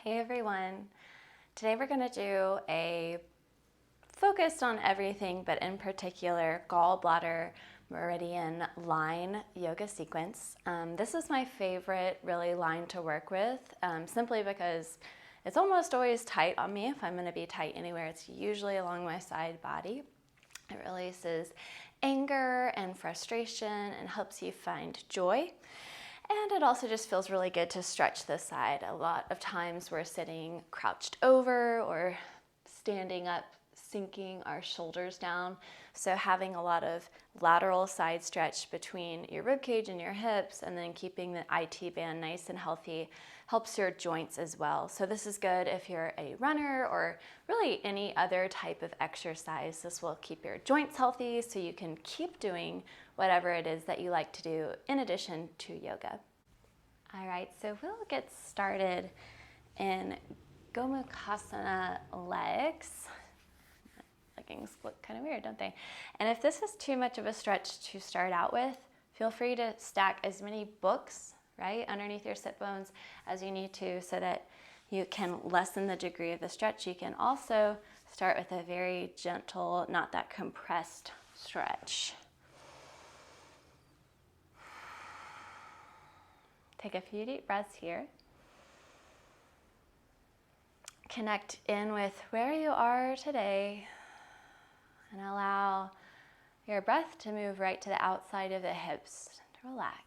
Hey everyone, today we're going to do a focused on everything, but in particular gallbladder meridian line yoga sequence. This is my favorite really line to work with, simply because it's almost always tight on me. If I'm going to be tight anywhere, it's usually along my side body. It releases anger and frustration and helps you find joy. And it also just feels really good to stretch this side. A lot of times we're sitting crouched over or standing up, sinking our shoulders down. So having a lot of lateral side stretch between your ribcage and your hips, and then keeping the IT band nice and healthy helps your joints as well. So this is good if you're a runner or really any other type of exercise. This will keep your joints healthy so you can keep doing whatever it is that you like to do in addition to yoga. All right, so we'll get started in Gomukhasana legs. Leggings look kind of weird, don't they? And if this is too much of a stretch to start out with, feel free to stack as many books, right, underneath your sit bones as you need to so that you can lessen the degree of the stretch. You can also start with a very gentle, not that compressed stretch. Take a few deep breaths here. Connect in with where you are today and allow your breath to move right to the outside of the hips to relax.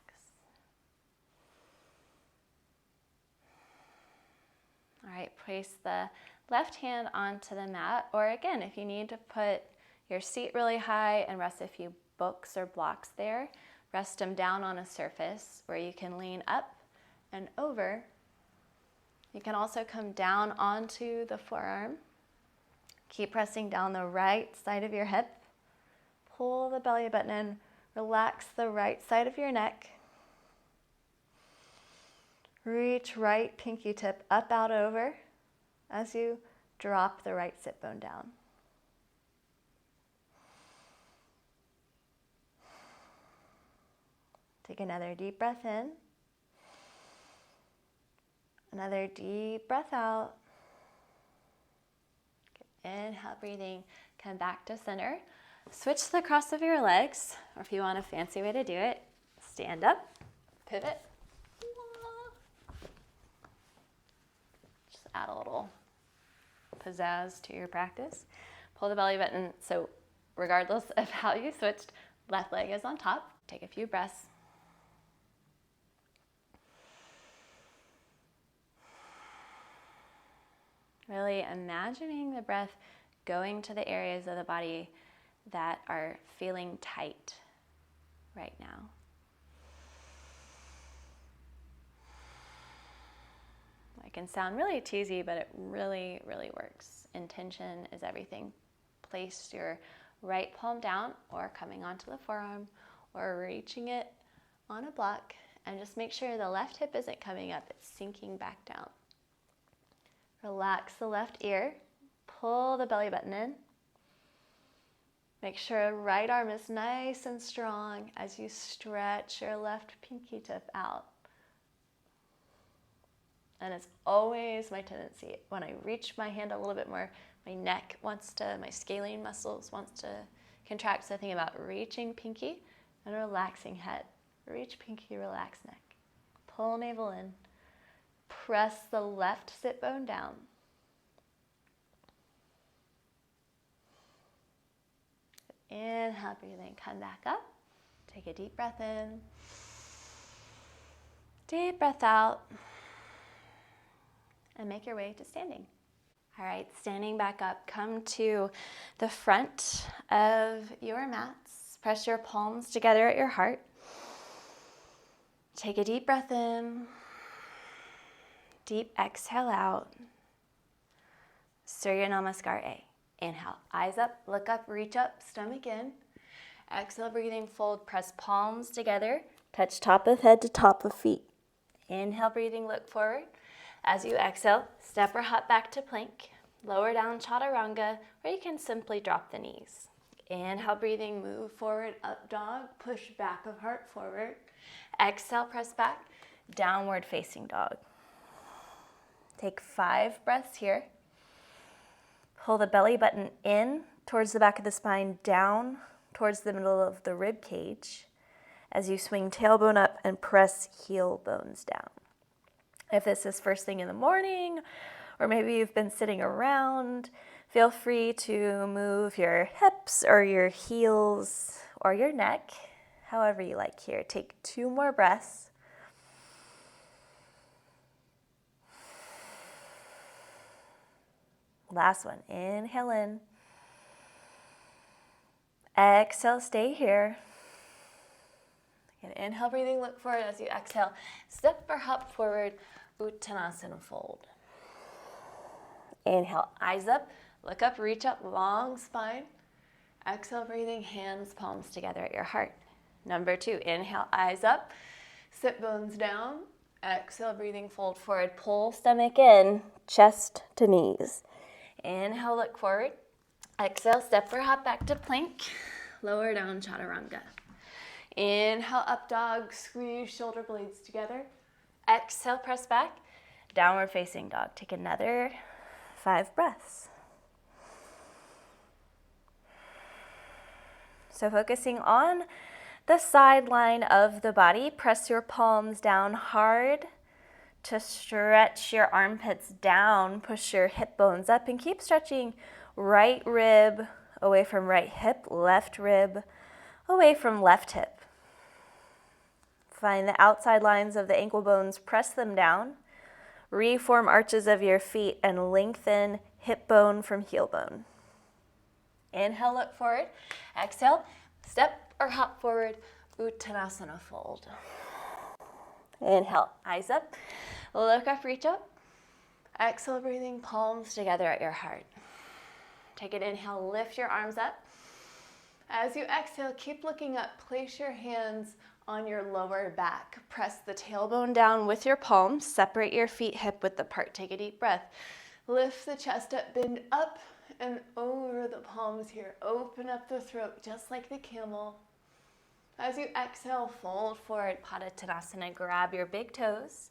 All right, place the left hand onto the mat, or again, if you need to put your seat really high and rest a few books or blocks there, rest them down on a surface where you can lean up and over. You can also come down onto the forearm. Keep pressing down the right side of your hip. Pull the belly button in. Relax the right side of your neck. Reach right pinky tip up, out, over as you drop the right sit bone down. Take another deep breath in. Another deep breath out. Inhale, breathing, come back to center. Switch the cross of your legs, or if you want a fancy way to do it, stand up, pivot. Just add a little pizzazz to your practice. Pull the belly button, so regardless of how you switched, left leg is on top. Take a few breaths. Really imagining the breath going to the areas of the body that are feeling tight right now. It can sound really cheesy, but it really, really works. Intention is everything. Place your right palm down or coming onto the forearm or reaching it on a block, and just make sure the left hip isn't coming up, it's sinking back down. Relax the left ear, pull the belly button in. Make sure right arm is nice and strong as you stretch your left pinky tip out. And it's always my tendency, when I reach my hand a little bit more, my neck wants to, my scalene muscles wants to contract. So think about reaching pinky and relaxing head. Reach pinky, relax neck. Pull navel in. Press the left sit bone down. Inhale, breathing, come back up. Take a deep breath in. Deep breath out. And make your way to standing. All right, standing back up, come to the front of your mats. Press your palms together at your heart. Take a deep breath in. Deep exhale out. Surya Namaskar A. Inhale, eyes up, look up, reach up, stomach in. Exhale, breathing, fold, press palms together. Touch top of head to top of feet. Inhale, breathing, look forward. As you exhale, step or hop back to plank. Lower down chaturanga, or you can simply drop the knees. Inhale, breathing, move forward, up dog, push back of heart forward. Exhale, press back, downward facing dog. Take 5 breaths here. Pull the belly button in towards the back of the spine, down towards the middle of the rib cage as you swing tailbone up and press heel bones down. If this is first thing in the morning, or maybe you've been sitting around, feel free to move your hips or your heels or your neck, however you like here. Take 2 more breaths. Last one, inhale in. Exhale, stay here. Again, inhale, breathing, look forward as you exhale. Step or hop forward, Uttanasana fold. Inhale, eyes up, look up, reach up, long spine. Exhale, breathing, hands, palms together at your heart. Number 2, inhale, eyes up, sit bones down. Exhale, breathing, fold forward, pull stomach in, chest to knees. Inhale, look forward. Exhale, step or hop back to plank. Lower down, chaturanga. Inhale, up dog, squeeze shoulder blades together. Exhale, press back. Downward facing dog. Take another 5 breaths. So focusing on the side line of the body, press your palms down hard to stretch your armpits down, push your hip bones up, and keep stretching right rib away from right hip, left rib away from left hip. Find the outside lines of the ankle bones, press them down, reform arches of your feet, and lengthen hip bone from heel bone. Inhale, look forward. Exhale, step or hop forward, Uttanasana fold. Inhale, eyes up, look up, reach up. Exhale, breathing, palms together at your heart. Take an inhale, lift your arms up. As you exhale, keep looking up. Place your hands on your lower back. Press the tailbone down with your palms. Separate your feet hip width apart. Take a deep breath. Lift the chest up, bend up and over the palms here. Open up the throat, just like the camel. As you exhale, fold forward, Padottanasana. Grab your big toes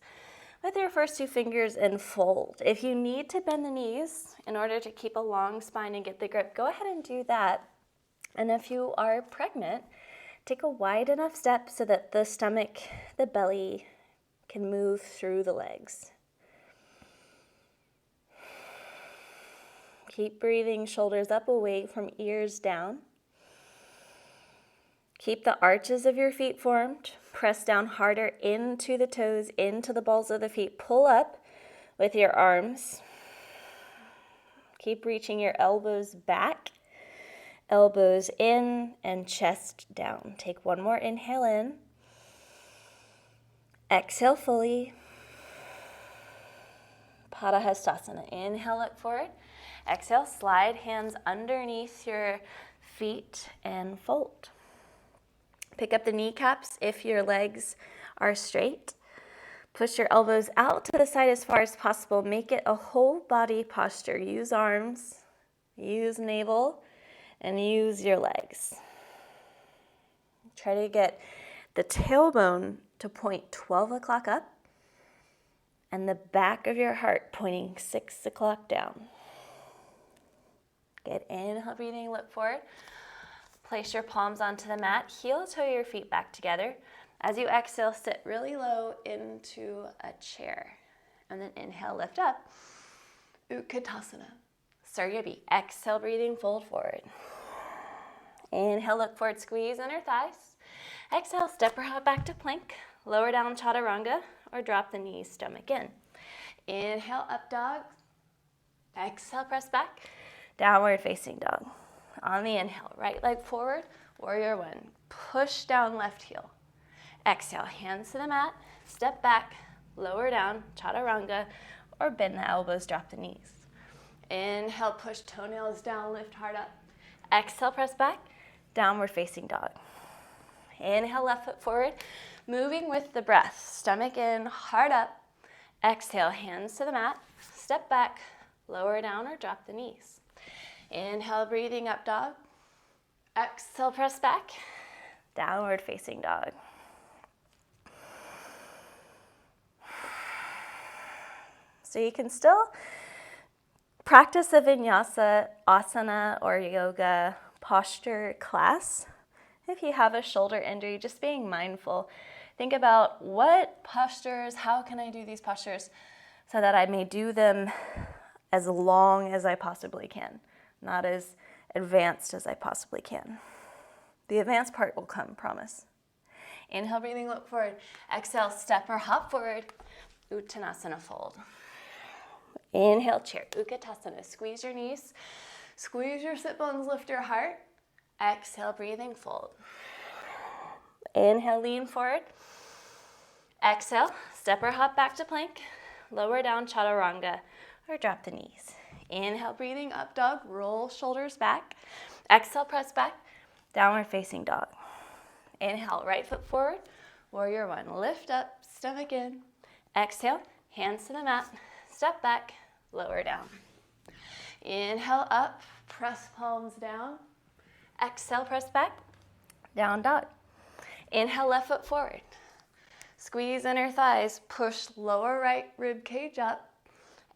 with your first 2 fingers and fold. If you need to bend the knees in order to keep a long spine and get the grip, go ahead and do that. And if you are pregnant, take a wide enough step so that the stomach, the belly, can move through the legs. Keep breathing, shoulders up, away from ears down. Keep the arches of your feet formed. Press down harder into the toes, into the balls of the feet. Pull up with your arms. Keep reaching your elbows back, elbows in, and chest down. Take 1 more inhale in. Exhale fully. Padahastasana. Inhale, look forward. Exhale, slide hands underneath your feet and fold. Pick up the kneecaps if your legs are straight. Push your elbows out to the side as far as possible. Make it a whole body posture. Use arms, use navel, and use your legs. Try to get the tailbone to point 12 o'clock up and the back of your heart pointing 6 o'clock down. Good inhale, breathing, look forward. Place your palms onto the mat, heel toe your feet back together. As you exhale, sit really low into a chair. And then inhale, lift up. Utkatasana. Surya B. Exhale, breathing, fold forward. Inhale, look forward, squeeze inner thighs. Exhale, step or hop back to plank. Lower down chaturanga or drop the knees, stomach in. Inhale, up dog. Exhale, press back. Downward facing dog. On the inhale, right leg forward, warrior 1. Push down left heel. Exhale, hands to the mat, step back, lower down, chaturanga, or bend the elbows, drop the knees. Inhale, push toenails down, lift heart up. Exhale, press back, downward facing dog. Inhale, left foot forward, moving with the breath. Stomach in, heart up. Exhale, hands to the mat, step back, lower down or drop the knees. Inhale, breathing up dog. Exhale, press back, downward facing dog. So you can still practice a Vinyasa, asana, or yoga posture class. If you have a shoulder injury, just being mindful. Think about what postures, how can I do these postures so that I may do them as long as I possibly can, not as advanced as I possibly can. The advanced part will come, promise. Inhale, breathing, look forward. Exhale, step or hop forward. Uttanasana, fold. Inhale, chair, Utkatasana. Squeeze your knees, squeeze your sit bones, lift your heart. Exhale, breathing, fold. Inhale, lean forward. Exhale, step or hop back to plank. Lower down, chaturanga, or drop the knees. Inhale, breathing, up dog, roll shoulders back. Exhale, press back, downward facing dog. Inhale, right foot forward, warrior one. Lift up, stomach in. Exhale, hands to the mat, step back, lower down. Inhale, up, press palms down. Exhale, press back, down dog. Inhale, left foot forward. Squeeze inner thighs, push lower right rib cage up.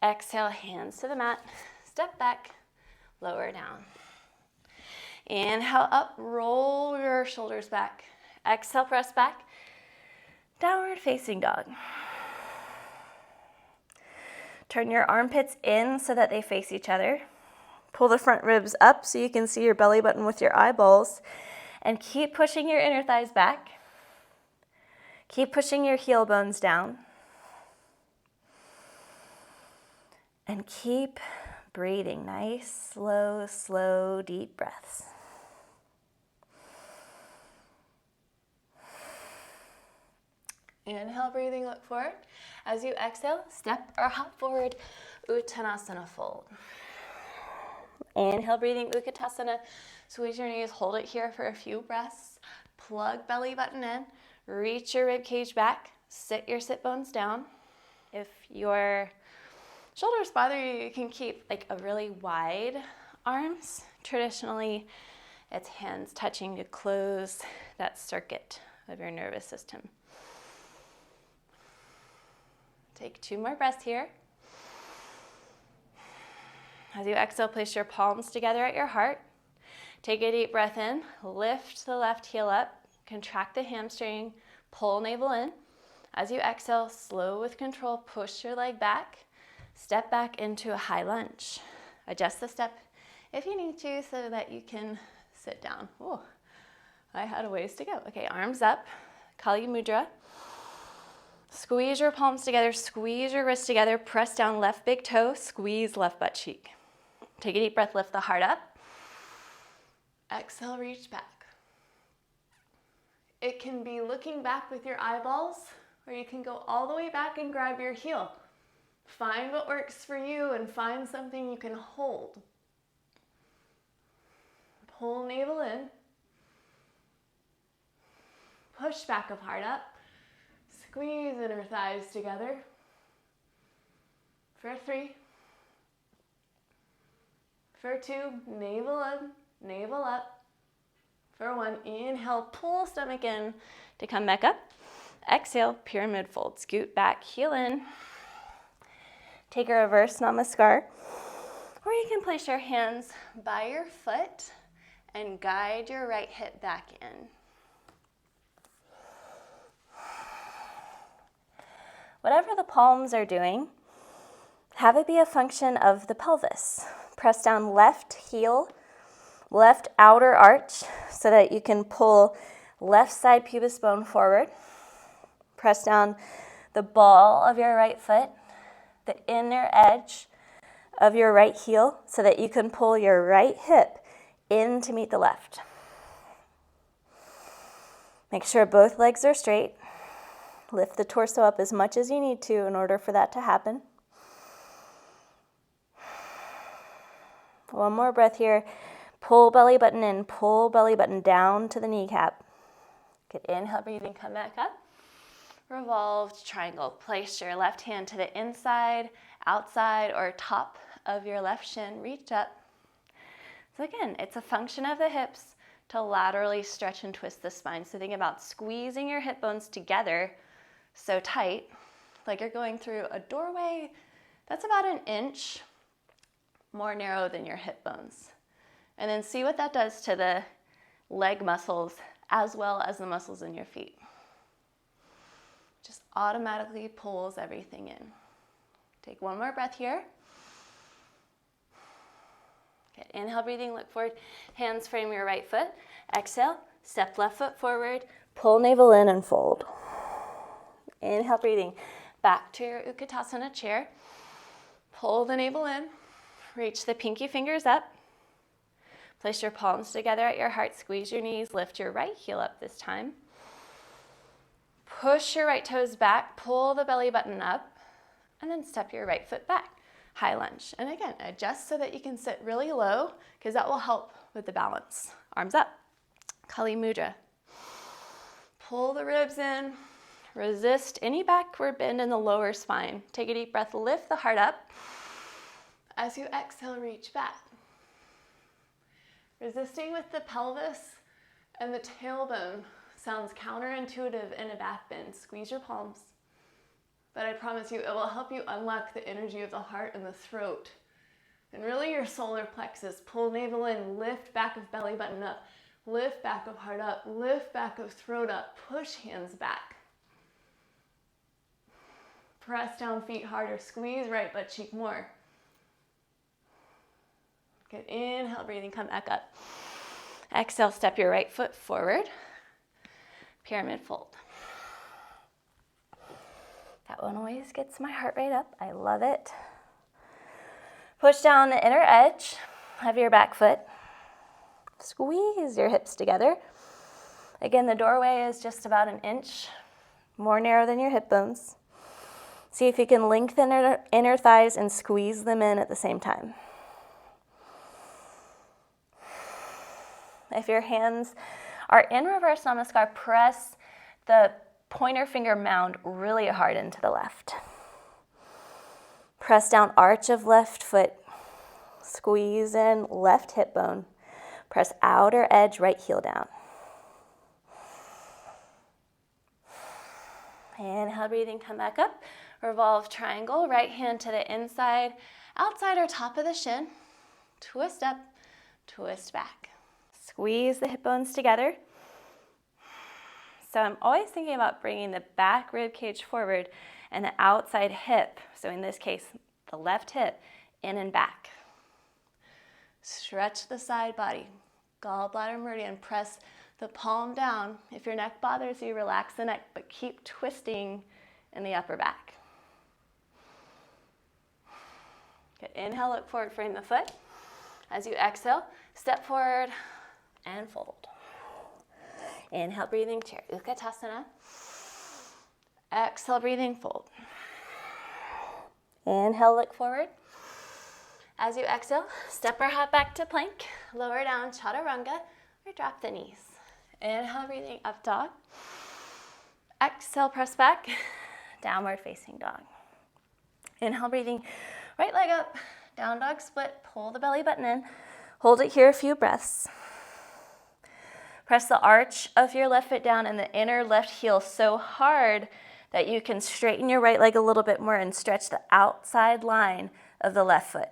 Exhale, hands to the mat, step back, lower down. Inhale, up, roll your shoulders back. Exhale, press back, downward facing dog. Turn your armpits in so that they face each other. Pull the front ribs up so you can see your belly button with your eyeballs. And keep pushing your inner thighs back. Keep pushing your heel bones down. And keep breathing. Nice, slow, deep breaths. Inhale, breathing, look forward. As you exhale, step or hop forward, Uttanasana, fold. Inhale, breathing, Utkatasana. Squeeze your knees, hold it here for a few breaths. Plug belly button in, reach your rib cage back, sit your sit bones down. If your shoulders bother you, you can keep like a really wide arms. Traditionally, it's hands touching to close that circuit of your nervous system. Take 2 more breaths here. As you exhale, place your palms together at your heart. Take a deep breath in, lift the left heel up, contract the hamstring, pull navel in. As you exhale, slow with control, push your leg back, step back into a high lunge. Adjust the step if you need to so that you can sit down. Oh, I had a ways to go. Okay, arms up, Kali Mudra. Squeeze your palms together, squeeze your wrists together, press down left big toe, squeeze left butt cheek. Take a deep breath, lift the heart up. Exhale, reach back. It can be looking back with your eyeballs, or you can go all the way back and grab your heel. Find what works for you and find something you can hold. Pull navel in. Push back of heart up. Squeeze inner thighs together. For 3. For 2, navel in, navel up. For 1, inhale, pull stomach in to come back up. Exhale, pyramid fold, scoot back, heel in. Take a reverse namaskar. Or you can place your hands by your foot and guide your right hip back in. Whatever the palms are doing, have it be a function of the pelvis. Press down left heel, left outer arch so that you can pull left side pubis bone forward. Press down the ball of your right foot, the inner edge of your right heel so that you can pull your right hip in to meet the left. Make sure both legs are straight. Lift the torso up as much as you need to in order for that to happen. One more breath here. Pull belly button in, pull belly button down to the kneecap. Good, inhale, breathing, come back up. Revolve Triangle. Place your left hand to the inside, outside, or top of your left shin. Reach up. So again, it's a function of the hips to laterally stretch and twist the spine. So think about squeezing your hip bones together so tight, like you're going through a doorway That's about an inch more narrow than your hip bones. And then see what that does to the leg muscles as well as the muscles in your feet. Just automatically pulls everything in. Take one more breath here. Good. Inhale, breathing, look forward. Hands frame your right foot. Exhale, step left foot forward. Pull navel in and fold. Inhale, breathing. Back to your Utkatasana chair. Pull the navel in. Reach the pinky fingers up. Place your palms together at your heart. Squeeze your knees. Lift your right heel up this time. Push your right toes back. Pull the belly button up. And then step your right foot back. High lunge. And again, adjust so that you can sit really low because that will help with the balance. Arms up. Kali Mudra. Pull the ribs in. Resist any backward bend in the lower spine. Take a deep breath. Lift the heart up. As you exhale, reach back. Resisting with the pelvis and the tailbone sounds counterintuitive in a back bend. Squeeze your palms. But I promise you, it will help you unlock the energy of the heart and the throat. And really your solar plexus. Pull navel in, lift back of belly button up, lift back of heart up, lift back of throat up, push hands back. Press down feet harder, squeeze right butt cheek more. Good, inhale, breathing, come back up. Exhale, step your right foot forward. Pyramid fold. That one always gets my heart rate up. I love it. Push down the inner edge of your back foot. Squeeze your hips together. Again, the doorway is just about an inch more narrow than your hip bones. See if you can lengthen your inner thighs and squeeze them in at the same time. If your hands are in reverse namaskar, press the pointer finger mound really hard into the left. Press down arch of left foot. Squeeze in left hip bone. Press outer edge right heel down. Inhale, breathing, come back up. Revolve triangle, right hand to the inside, outside or top of the shin. Twist up, twist back. Squeeze the hip bones together. So I'm always thinking about bringing the back rib cage forward and the outside hip, so in this case, the left hip, in and back. Stretch the side body. Gallbladder meridian, press the palm down. If your neck bothers you, relax the neck, but keep twisting in the upper back. Good. Inhale, look forward, frame the foot. As you exhale, step forward and fold. Inhale, breathing, chair, Utkatasana. Exhale, breathing, fold. Inhale, look forward. As you exhale, step our hat back to plank, lower down, chaturanga, or drop the knees. Inhale, breathing, up dog. Exhale, press back, downward facing dog. Inhale, breathing, right leg up, down dog split, pull the belly button in. Hold it here a few breaths. Press the arch of your left foot down and the inner left heel so hard that you can straighten your right leg a little bit more and stretch the outside line of the left foot.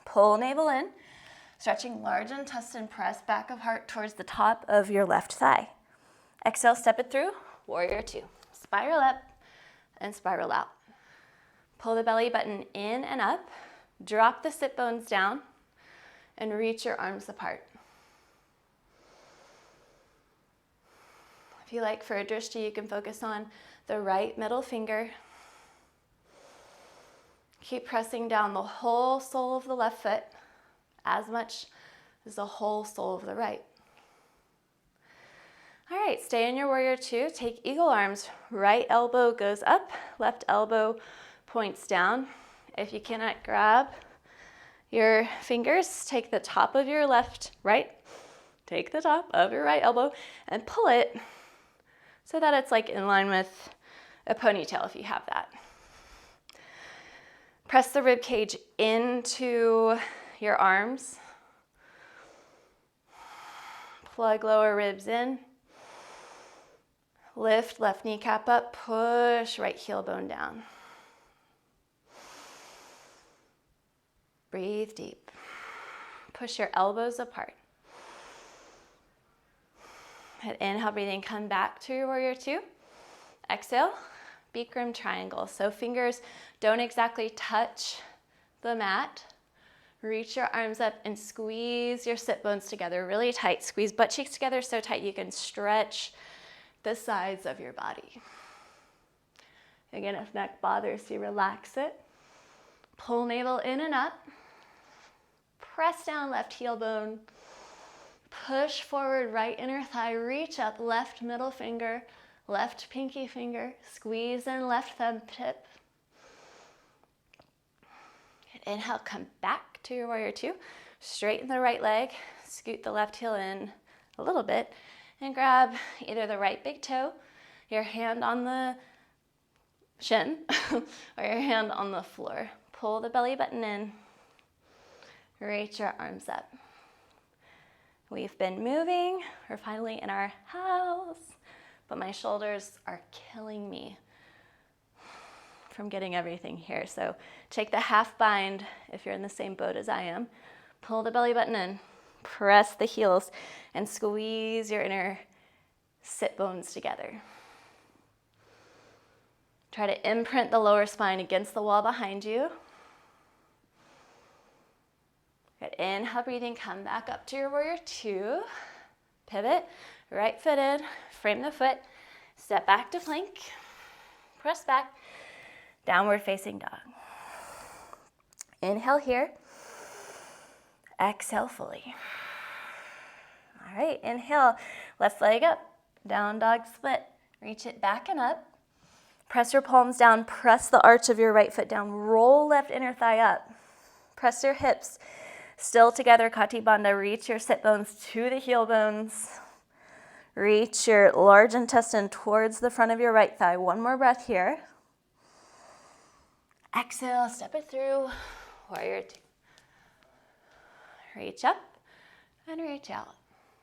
Pull navel in, stretching large intestine, press back of heart towards the top of your left thigh. Exhale, step it through, warrior two. Spiral up and spiral out. Pull the belly button in and up, drop the sit bones down, and reach your arms apart. If you like, for a drishti, you can focus on the right middle finger. Keep pressing down the whole sole of the left foot as much as the whole sole of the right. All right, stay in your warrior two. Take eagle arms. Right elbow goes up, left elbow points down. If you cannot grab your fingers, take the top of your take the top of your right elbow and pull it so that it's like in line with a ponytail if you have that. Press the rib cage into your arms. Plug lower ribs in. Lift left kneecap up, push right heel bone down. Breathe deep. Push your elbows apart. Good. Inhale, breathing, come back to your warrior two. Exhale, Bikram Triangle. So fingers don't exactly touch the mat. Reach your arms up and squeeze your sit bones together really tight. Squeeze butt cheeks together so tight you can stretch the sides of your body. Again, if neck bothers you, relax it. Pull navel in and up. Press down left heel bone. Push forward right inner thigh. Reach up left middle finger, left pinky finger. Squeeze in left thumb tip. Inhale, come back to your warrior two. Straighten the right leg. Scoot the left heel in a little bit and grab either the right big toe, your hand on the shin, or your hand on the floor. Pull the belly button in. Reach your arms up. We've been moving. We're finally in our house, but my shoulders are killing me from getting everything here. So take the half bind if you're in the same boat as I am. Pull the belly button in. Press the heels and squeeze your inner sit bones together. Try to imprint the lower spine against the wall behind you. Good. Inhale, breathing, come back up to your warrior two. Pivot, right foot in, frame the foot, step back to plank, press back, downward facing dog. Inhale here, exhale fully. All right, inhale, left leg up, down dog split. Reach it back and up. Press your palms down, press the arch of your right foot down, roll left inner thigh up. Press your hips still together, Kati Bandha. Reach your sit bones to the heel bones. Reach your large intestine towards the front of your right thigh. One more breath here. Exhale, step it through, warrior two. Reach up and reach out.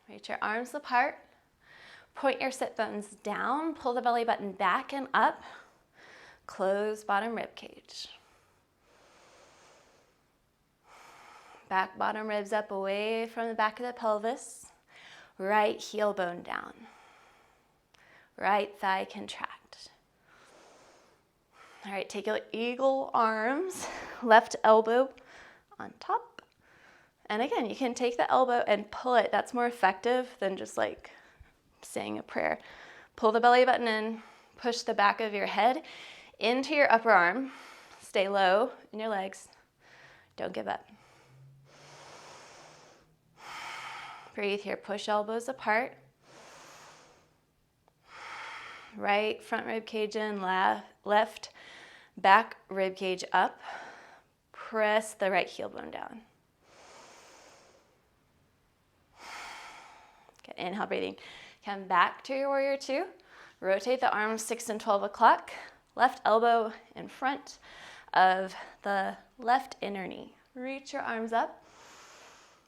Reach your arms apart. Point your sit bones down. Pull the belly button back and up. Close bottom rib cage. Back bottom ribs up away from the back of the pelvis. Right heel bone down. Right thigh contract. All right, take your eagle arms. Left elbow on top. And again, you can take the elbow and pull it. That's more effective than just like saying a prayer. Pull the belly button in. Push the back of your head into your upper arm. Stay low in your legs. Don't give up. Breathe here. Push elbows apart. Right front rib cage in, left back rib cage up. Press the right heel bone down. Good. Inhale, breathing. Come back to your warrior two. Rotate the arms 6 and 12 o'clock. Left elbow in front of the left inner knee. Reach your arms up.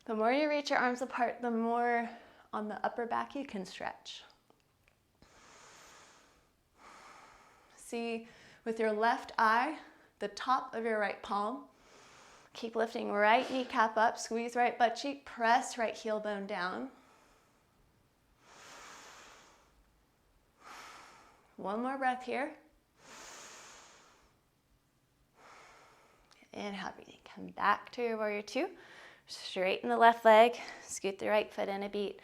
The more you reach your arms apart, the more on the upper back you can stretch. See with your left eye, the top of your right palm. Keep lifting right kneecap up, squeeze right butt cheek, press right heel bone down. One more breath here. Inhale, breathing. Come back to your warrior two. Straighten the left leg, scoot the right foot in a beat,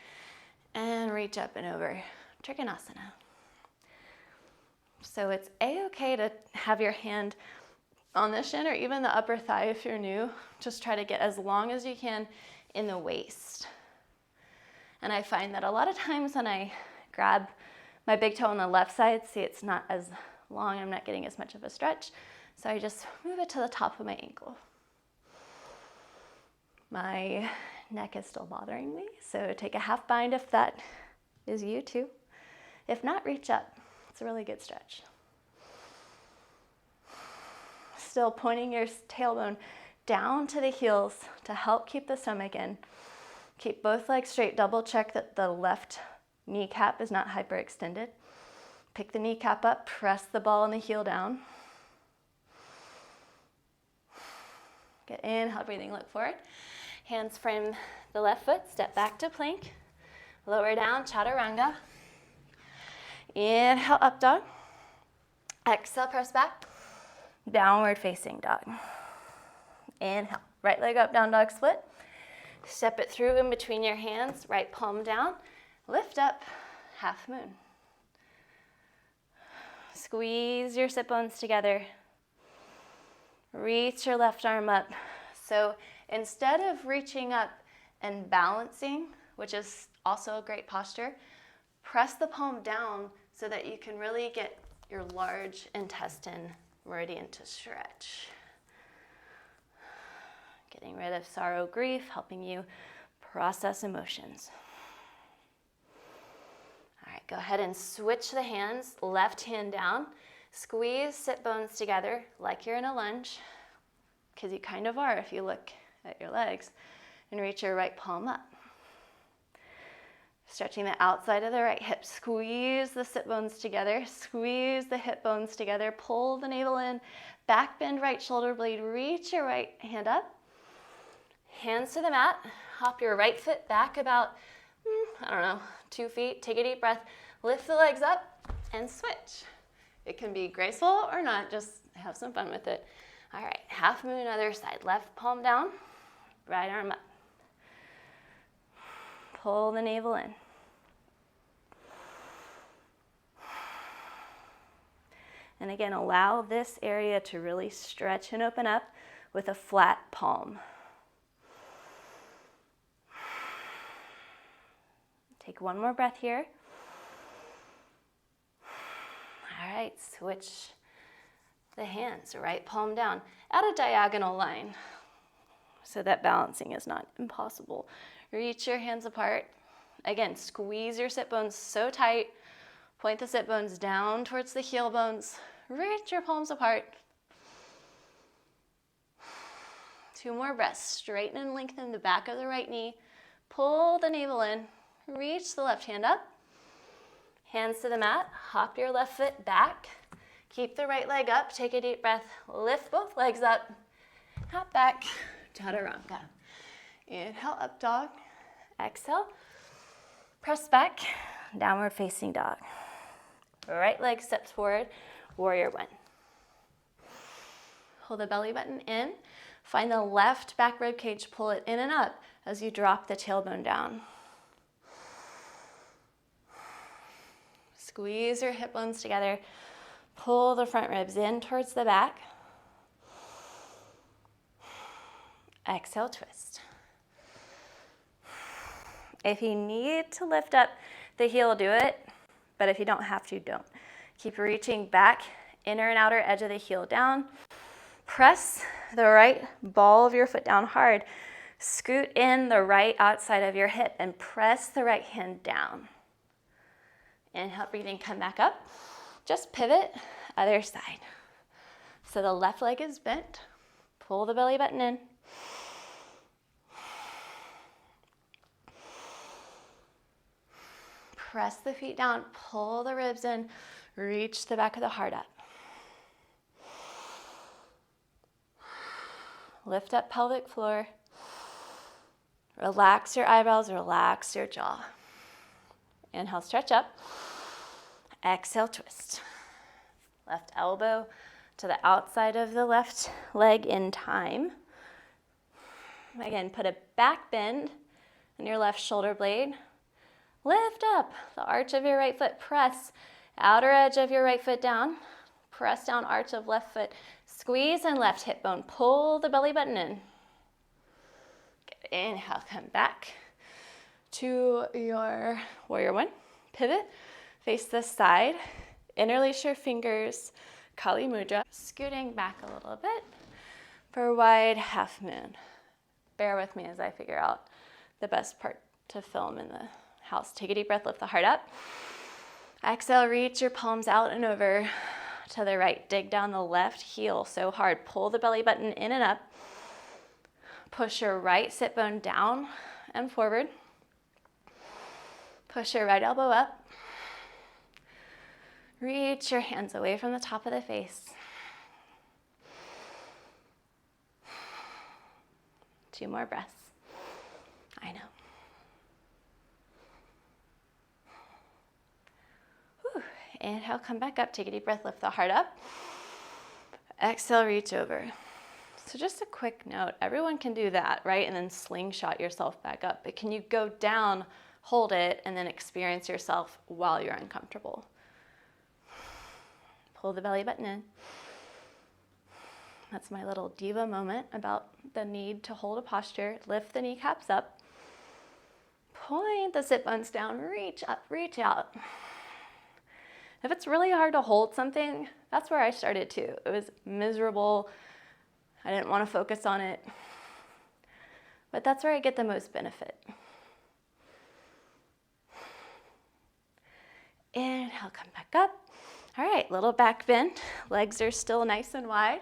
and reach up and over. Trikonasana. So it's a-okay to have your hand on the shin or even the upper thigh if you're new. Just try to get as long as you can in the waist. And I find that a lot of times when I grab my big toe on the left side, see it's not as long, I'm not getting as much of a stretch. So I just move it to the top of my ankle. My neck is still bothering me, so take a half bind if that is you too. If not, reach up. It's a really good stretch. Still pointing your tailbone down to the heels to help keep the stomach in. Keep both legs straight. Double check that the left kneecap is not hyperextended. Pick the kneecap up, press the ball and the heel down. Good, inhale, breathing, look forward. Hands frame the left foot, step back to plank. Lower down, chaturanga. Inhale, up dog. Exhale, press back. Downward facing dog. Inhale, right leg up, down dog split. Step it through in between your hands, right palm down. Lift up, half moon. Squeeze your sit bones together. Reach your left arm up. So instead of reaching up and balancing, which is also a great posture, press the palm down so that you can really get your large intestine meridian to stretch. Getting rid of sorrow, grief, helping you process emotions. All right, go ahead and switch the hands, left hand down. Squeeze sit bones together like you're in a lunge, because you kind of are if you look at your legs, and reach your right palm up. Stretching the outside of the right hip. Squeeze the sit bones together. Squeeze the hip bones together. Pull the navel in. Back bend right shoulder blade. Reach your right hand up. Hands to the mat. Hop your right foot back about, 2 feet. Take a deep breath. Lift the legs up and switch. It can be graceful or not. Just have some fun with it. All right, half moon, other side. Left palm down. Right arm up. Pull the navel in. And again, allow this area to really stretch and open up with a flat palm. Take one more breath here. All right, switch the hands, right palm down at a diagonal line so that balancing is not impossible. Reach your hands apart. Again, squeeze your sit bones so tight. Point the sit bones down towards the heel bones. Reach your palms apart. 2 more breaths. Straighten and lengthen the back of the right knee. Pull the navel in. Reach the left hand up. Hands to the mat. Hop your left foot back. Keep the right leg up. Take a deep breath. Lift both legs up. Hop back. Chaturanga. Inhale, up dog. Exhale. Press back. Downward facing dog. Right leg steps forward. Warrior one. Hold the belly button in. Find the left back rib cage. Pull it in and up as you drop the tailbone down. Squeeze your hip bones together. Pull the front ribs in towards the back. Exhale, twist. If you need to lift up the heel, do it. But if you don't have to, don't. Keep reaching back, inner and outer edge of the heel down. Press the right ball of your foot down hard. Scoot in the right outside of your hip and press the right hand down. Inhale, breathing, come back up. Just pivot, other side. So the left leg is bent. Pull the belly button in. Press the feet down, pull the ribs in, reach the back of the heart up. Lift up pelvic floor. Relax your eyebrows, relax your jaw. Inhale, stretch up. Exhale, twist. Left elbow to the outside of the left leg in time. Again, put a back bend in your left shoulder blade. Lift up the arch of your right foot. Press outer edge of your right foot down. Press down arch of left foot. Squeeze and left hip bone. Pull the belly button in. Good. Inhale, come back to your warrior one. Pivot, face this side. Interlace your fingers, Kali Mudra. Scooting back a little bit for wide half moon. Bear with me as I figure out the best part to film in the house. Take a deep breath, lift the heart up. Exhale, reach your palms out and over to the right. Dig down the left heel so hard. Pull the belly button in and up. Push your right sit bone down and forward. Push your right elbow up. Reach your hands away from the top of the face. 2 more breaths. I know. Whew. Inhale, come back up, take a deep breath, lift the heart up. Exhale, reach over. So just a quick note, everyone can do that, right? And then slingshot yourself back up. But can you go down, hold it, and then experience yourself while you're uncomfortable? Pull the belly button in. That's my little diva moment about the need to hold a posture. Lift the kneecaps up. Point the sit bones down, reach up, reach out. If it's really hard to hold something, that's where I started too. It was miserable. I didn't want to focus on it. But that's where I get the most benefit. Inhale, come back up. All right, little back bend. Legs are still nice and wide.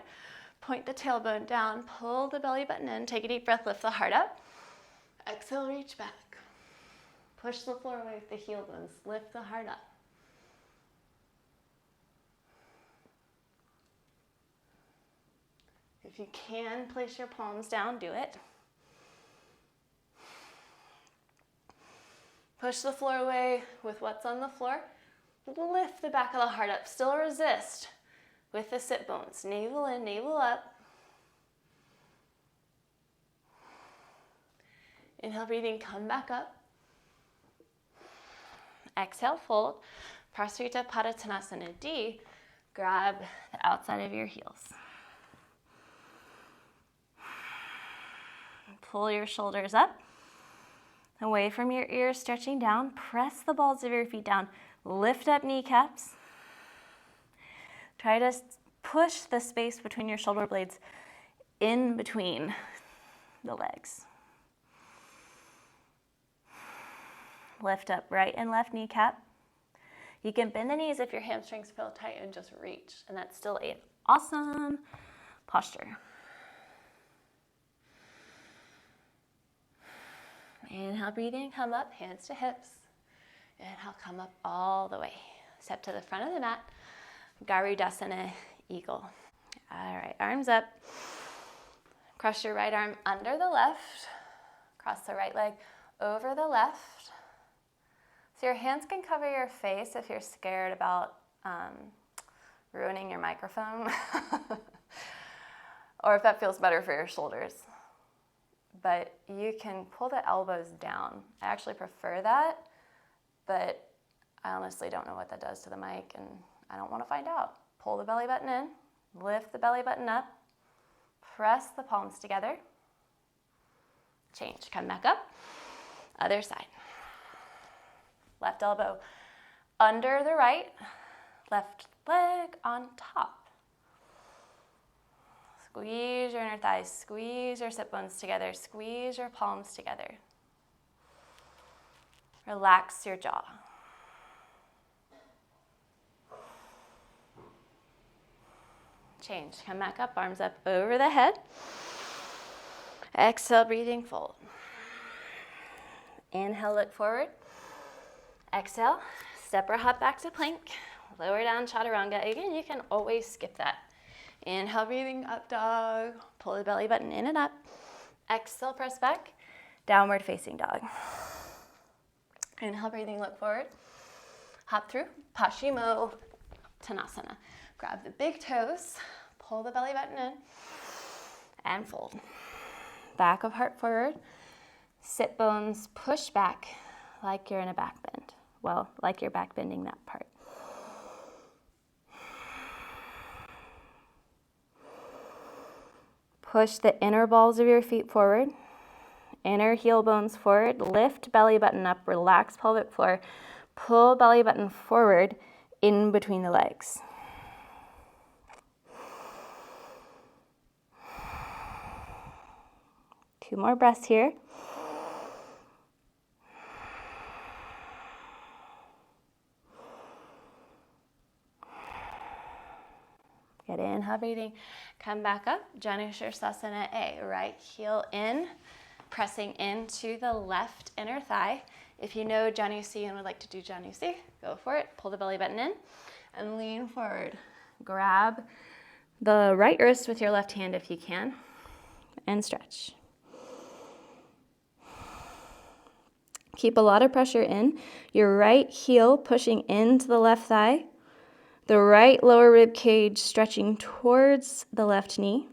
Point the tailbone down, pull the belly button in, take a deep breath, lift the heart up. Exhale, reach back. Push the floor away with the heel bones, lift the heart up. If you can place your palms down, do it. Push the floor away with what's on the floor. Lift the back of the heart up. Still resist with the sit bones. Navel in, navel up. Inhale, breathing, come back up. Exhale, fold. Prasarita Padottanasana D. Grab the outside of your heels. Pull your shoulders up, away from your ears, stretching down. Press the balls of your feet down. Lift up kneecaps. Try to push the space between your shoulder blades in between the legs. Lift up right and left kneecap. You can bend the knees if your hamstrings feel tight and just reach, and that's still an awesome posture. Inhale, breathing, come up, hands to hips. Inhale, come up all the way. Step to the front of the mat. Garudasana, eagle. All right, arms up. Cross your right arm under the left. Cross the right leg over the left. So your hands can cover your face if you're scared about ruining your microphone. Or if that feels better for your shoulders. But you can pull the elbows down. I actually prefer that, but I honestly don't know what that does to the mic, and I don't want to find out. Pull the belly button in, lift the belly button up, press the palms together, change, come back up, other side. Left elbow under the right, left leg on top. Squeeze your inner thighs, squeeze your sit bones together, squeeze your palms together. Relax your jaw. Change, come back up, arms up over the head. Exhale, breathing, fold. Inhale, look forward. Exhale, step or hop back to plank. Lower down, chaturanga. Again, you can always skip that. Inhale, breathing, up dog. Pull the belly button in and up. Exhale, press back. Downward facing dog. Inhale, breathing, look forward. Hop through, Paschimottanasana. Grab the big toes, pull the belly button in, and fold. Back of heart forward. Sit bones push back like you're in a back bend. Well, like you're back bending that part. Push the inner balls of your feet forward. Inner heel bones forward. Lift belly button up. Relax pelvic floor. Pull belly button forward in between the legs. Two more breaths here. Good, inhale, breathing. Come back up, Janushirasana A. Right heel in, pressing into the left inner thigh. If you know Janu C and would like to do Janu C, go for it. Pull the belly button in and lean forward. Grab the right wrist with your left hand if you can, and stretch. Keep a lot of pressure in. Your right heel pushing into the left thigh. The right lower rib cage stretching towards the left knee.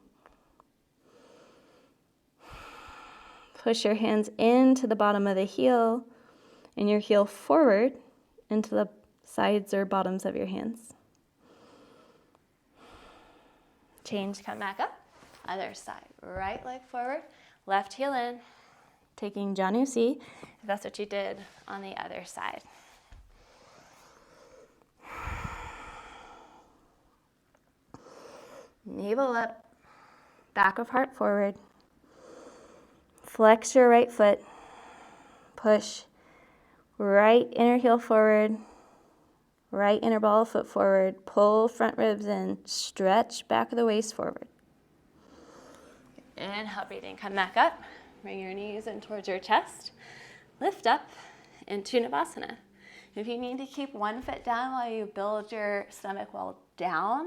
Push your hands into the bottom of the heel and your heel forward into the sides or bottoms of your hands. Change, come back up. Other side. Right leg forward, left heel in. Taking Janusi, if that's what you did on the other side. Navel up, back of heart forward. Flex your right foot. Push right inner heel forward. Right inner ball of foot forward. Pull front ribs in. Stretch back of the waist forward. Inhale, breathing, come back up. Bring your knees in towards your chest. Lift up into Navasana. If you need to keep one foot down while you build your stomach well down,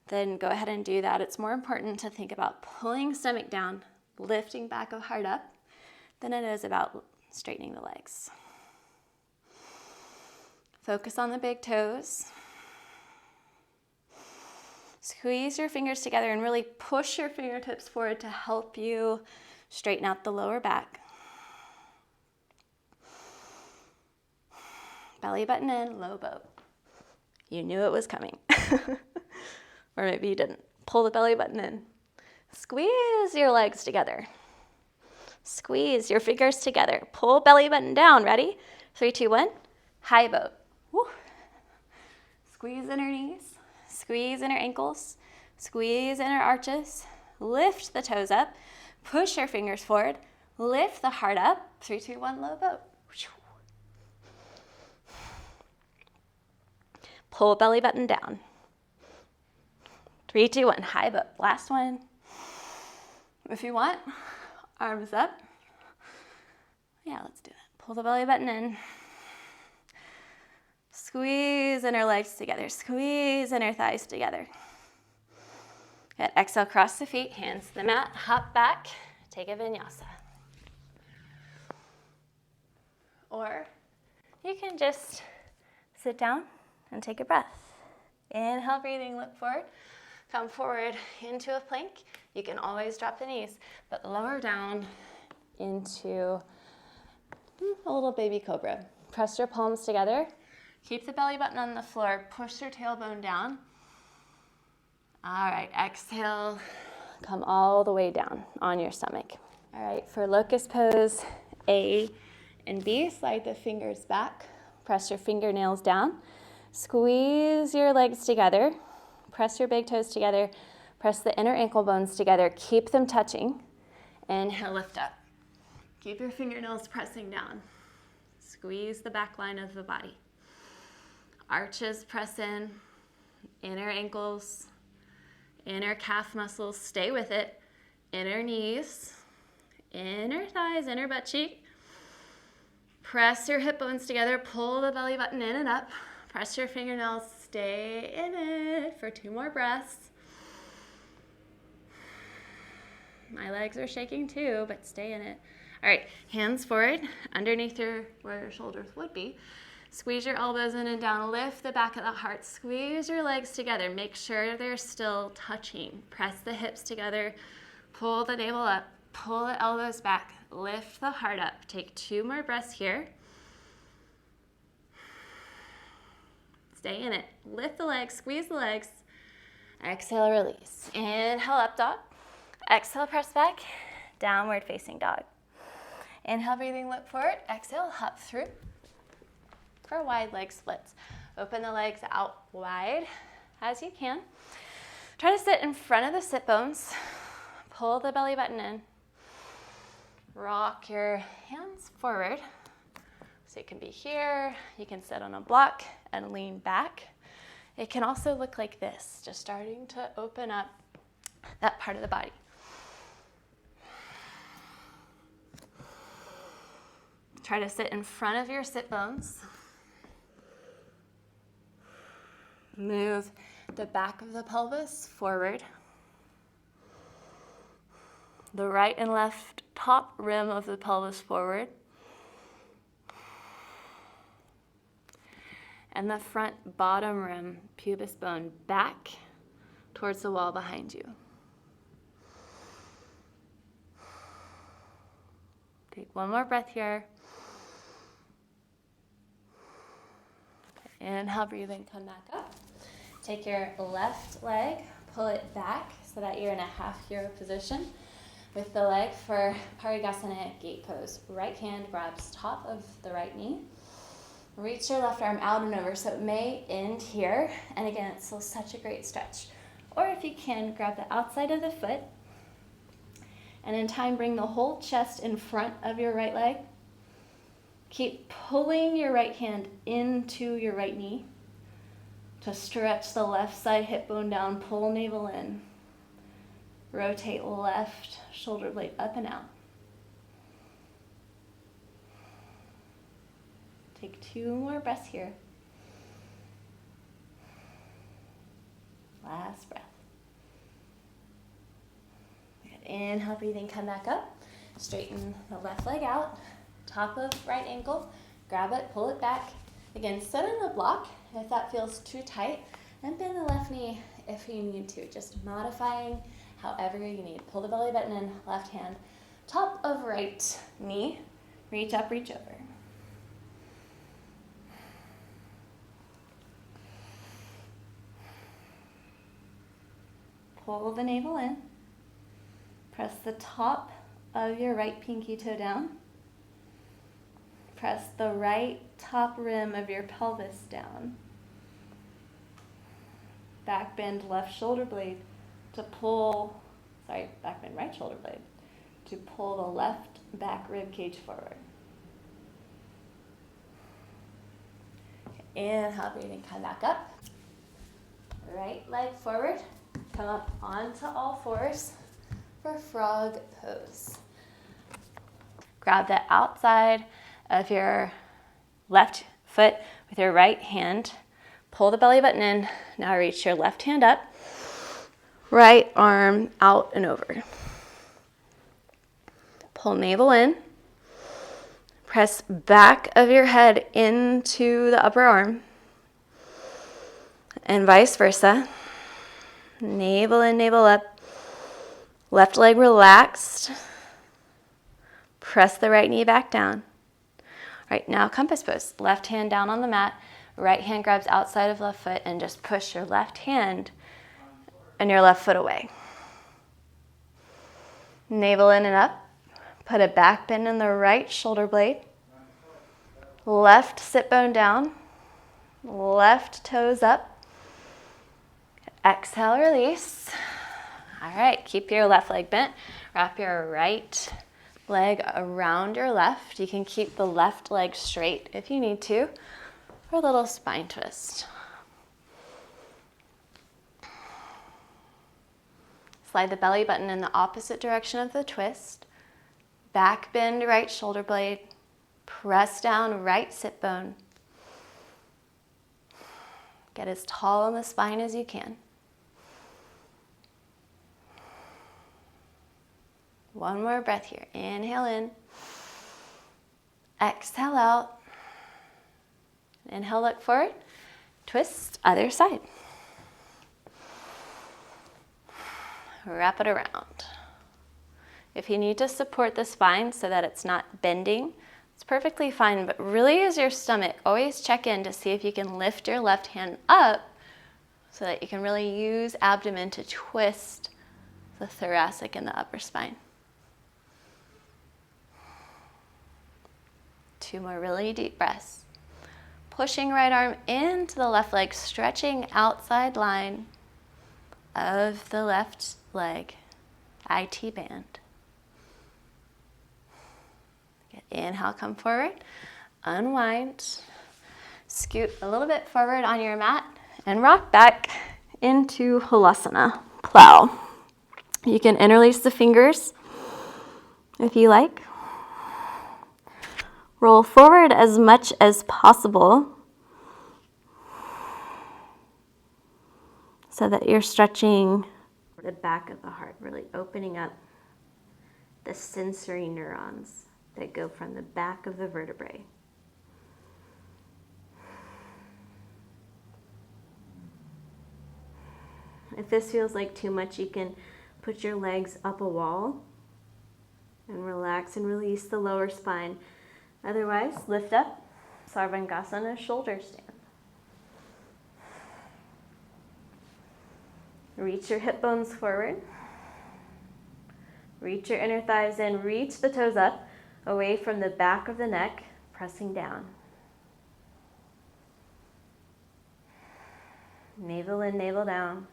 then go ahead and do that. It's more important to think about pulling stomach down, lifting back of heart up, than it is about straightening the legs. Focus on the big toes. Squeeze your fingers together and really push your fingertips forward to help you straighten out the lower back. Belly button in, low boat. You knew it was coming. Or maybe you didn't. Pull the belly button in. Squeeze your legs together. Squeeze your fingers together. Pull belly button down. Ready? 3, 2, 1. High boat. Woo. Squeeze inner knees. Squeeze inner ankles. Squeeze inner arches. Lift the toes up. Push your fingers forward. Lift the heart up. 3, 2, 1, low boat. Pull belly button down. 3, 2, 1, high boat. Last one. If you want, arms up. Yeah, let's do that. Pull the belly button in. Squeeze inner legs together. Squeeze inner thighs together. Good. Exhale, cross the feet, hands to the mat, hop back, take a vinyasa. Or you can just sit down and take a breath. Inhale, breathing, look forward. Come forward into a plank. You can always drop the knees, but lower down into a little baby cobra. Press your palms together. Keep the belly button on the floor. Push your tailbone down. All right, exhale. Come all the way down on your stomach. All right, for Locust Pose A and B, slide the fingers back. Press your fingernails down. Squeeze your legs together. Press your big toes together. Press the inner ankle bones together. Keep them touching. Inhale, lift up. Keep your fingernails pressing down. Squeeze the back line of the body. Arches press in. Inner ankles. Inner calf muscles. Stay with it. Inner knees. Inner thighs. Inner butt cheek. Press your hip bones together. Pull the belly button in and up. Press your fingernails. Stay in it for 2 more breaths. My legs are shaking too, but stay in it. All right, hands forward, underneath where your shoulders would be. Squeeze your elbows in and down. Lift the back of the heart. Squeeze your legs together. Make sure they're still touching. Press the hips together. Pull the navel up. Pull the elbows back. Lift the heart up. Take 2 more breaths here. Stay in it. Lift the legs. Squeeze the legs. Exhale, release. Inhale, up dog. Exhale, press back. Downward facing dog. Inhale, breathing, look forward. Exhale, hop through for wide leg splits. Open the legs out wide as you can. Try to sit in front of the sit bones. Pull the belly button in. Rock your hands forward. So you can be here. You can sit on a block and lean back. It can also look like this, just starting to open up that part of the body. Try to sit in front of your sit bones. Move the back of the pelvis forward. The right and left top rim of the pelvis forward. and the front bottom rim pubis bone back towards the wall behind you. Take one more breath here. Inhale, breathe in, come back up. Take your left leg, pull it back so that you're in a half hero position with the leg for Parigasana gate pose. Right hand grabs top of the right knee. Reach your left arm out and over, so it may end here. And again, it's still such a great stretch. Or if you can, grab the outside of the foot. And in time, bring the whole chest in front of your right leg. Keep pulling your right hand into your right knee to stretch the left side hip bone down, pull navel in. Rotate left shoulder blade up and out. Take 2 more breaths here. Last breath. Good. Inhale, breathing, come back up. Straighten the left leg out. Top of right ankle, grab it, pull it back. Again, sit in the block if that feels too tight, and bend the left knee if you need to, just modifying however you need. Pull the belly button in, left hand, top of right knee, reach up, reach over. Pull the navel in, press the top of your right pinky toe down. Press the right top rim of your pelvis down. Back bend left shoulder blade to pull, back bend right shoulder blade to pull the left back rib cage forward. Inhale, breathing, come back up. Right leg forward, come up onto all fours for frog pose. Grab the outside of your left foot with your right hand. Pull the belly button in. Now reach your left hand up. Right arm out and over. Pull navel in. Press back of your head into the upper arm. And vice versa. Navel in, navel up. Left leg relaxed. Press the right knee back down. Right, now compass pose. Left hand down on the mat, right hand grabs outside of left foot, and just push your left hand and your left foot away. Navel in and up. Put a back bend in the right shoulder blade. Left sit bone down. Left toes up. Exhale, release. All right, keep your left leg bent. Wrap your right leg around your left. You can keep the left leg straight if you need to, or a little spine twist. Slide the belly button in the opposite direction of the twist. Back bend right shoulder blade. Press down right sit bone. Get as tall on the spine as you can. One more breath here. Inhale in. Exhale out. Inhale, look forward. Twist, other side. Wrap it around. If you need to support the spine so that it's not bending, it's perfectly fine, but really use your stomach. Always check in to see if you can lift your left hand up so that you can really use abdomen to twist the thoracic and the upper spine. 2 more really deep breaths. Pushing right arm into the left leg, stretching outside line of the left leg, IT band. Good. Inhale, come forward, unwind, scoot a little bit forward on your mat, and rock back into Halasana, plow. You can interlace the fingers if you like. Roll forward as much as possible so that you're stretching the back of the heart, really opening up the sensory neurons that go from the back of the vertebrae. If this feels like too much, you can put your legs up a wall and relax and release the lower spine. Otherwise, lift up, Sarvangasana, shoulder stand. Reach your hip bones forward. Reach your inner thighs in, reach the toes up, away from the back of the neck, pressing down. Navel in, navel down.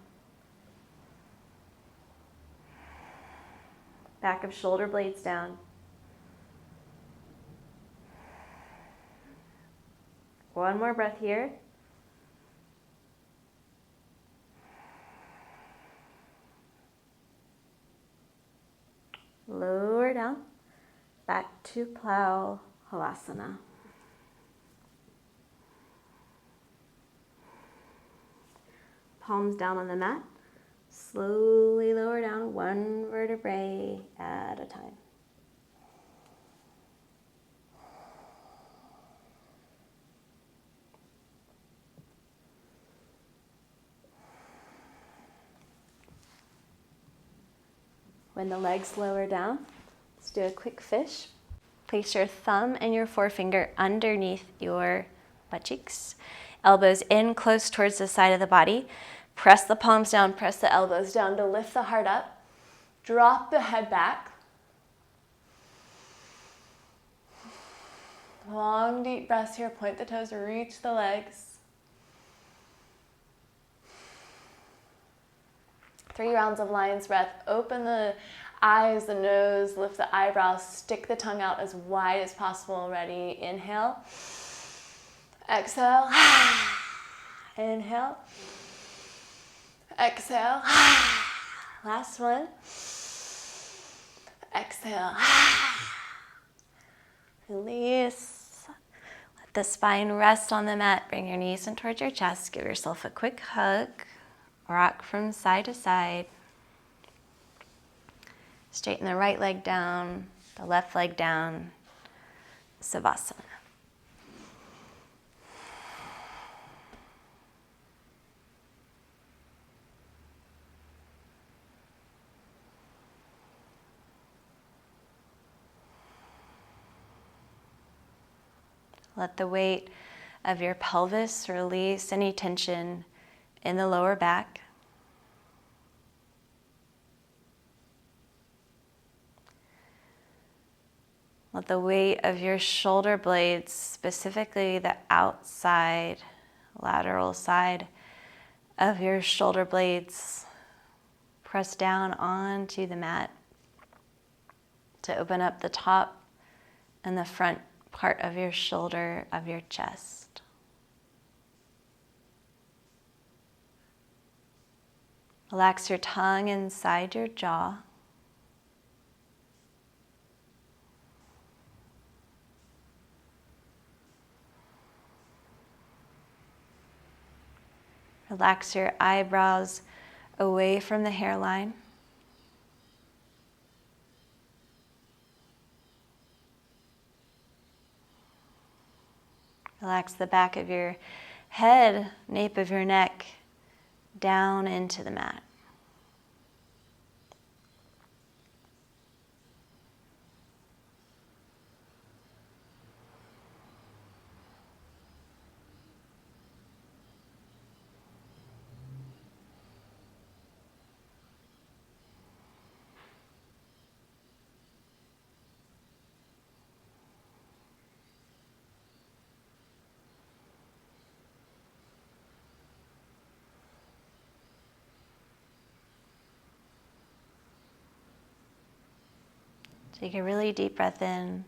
Back of shoulder blades down. One more breath here. Lower down, back to plow halasana. Palms down on the mat. Slowly lower down one vertebrae at a time. When the legs lower down, let's do a quick fish. Place your thumb and your forefinger underneath your butt cheeks. Elbows in close towards the side of the body. Press the palms down, press the elbows down to lift the heart up. Drop the head back. Long, deep breaths here. Point the toes, reach the legs. 3 rounds of lion's breath. Open the eyes, the nose, lift the eyebrows, stick the tongue out as wide as possible. Ready? Inhale. Exhale. Inhale. Exhale. Last one. Exhale. Release. Let the spine rest on the mat. Bring your knees in towards your chest. Give yourself a quick hug. Rock from side to side. Straighten the right leg down, the left leg down. Savasana. Let the weight of your pelvis release any tension in the lower back. Let the weight of your shoulder blades, specifically the outside, lateral side of your shoulder blades, press down onto the mat to open up the top and the front part of your shoulder, of your chest. Relax your tongue inside your jaw. Relax your eyebrows away from the hairline. Relax the back of your head, nape of your neck, down into the mat. Take a really deep breath in.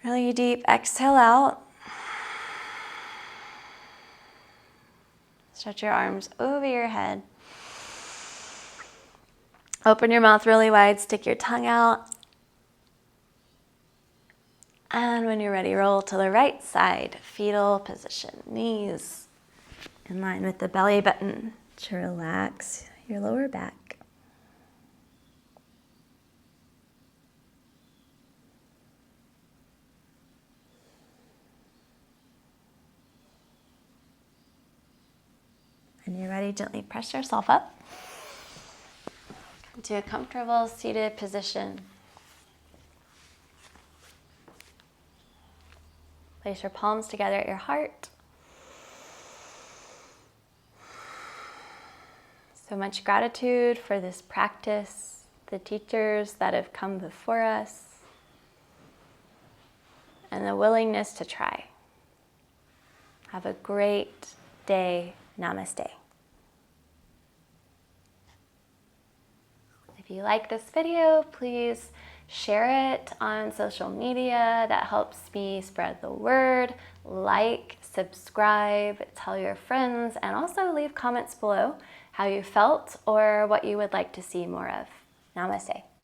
Really deep exhale out. Stretch your arms over your head. Open your mouth really wide, stick your tongue out. And when you're ready, roll to the right side, fetal position. Knees in line with the belly button to relax your lower back. slowly, gently press yourself up to a comfortable seated position. Place your palms together at your heart. So much gratitude for this practice, the teachers that have come before us, and the willingness to try. Have a great day. Namaste. If you like this video, please share it on social media. That helps me spread the word. Like, subscribe, tell your friends, and also leave comments below how you felt or what you would like to see more of. Namaste.